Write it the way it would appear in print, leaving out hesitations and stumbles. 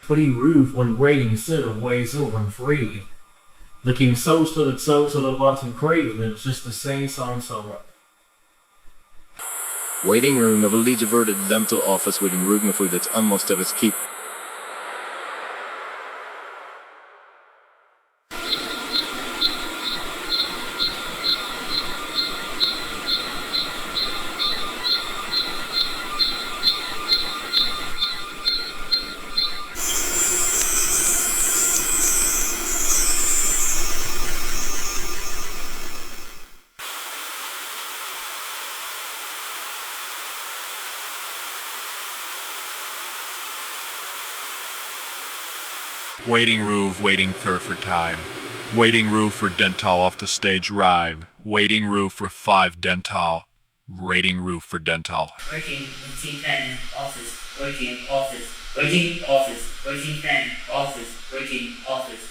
Pretty rude when waiting instead of ways over free. Looking so to the bottom craving, it's just the same song solo. Waiting room of a diverted dental office waiting room for that's almost of its keep. Waiting room, waiting for time. Waiting room for dental off the stage rhyme. Waiting room for 5 dental. Waiting room for dental. Working routine pen office. Working office. Working office. Working pen office. Working office.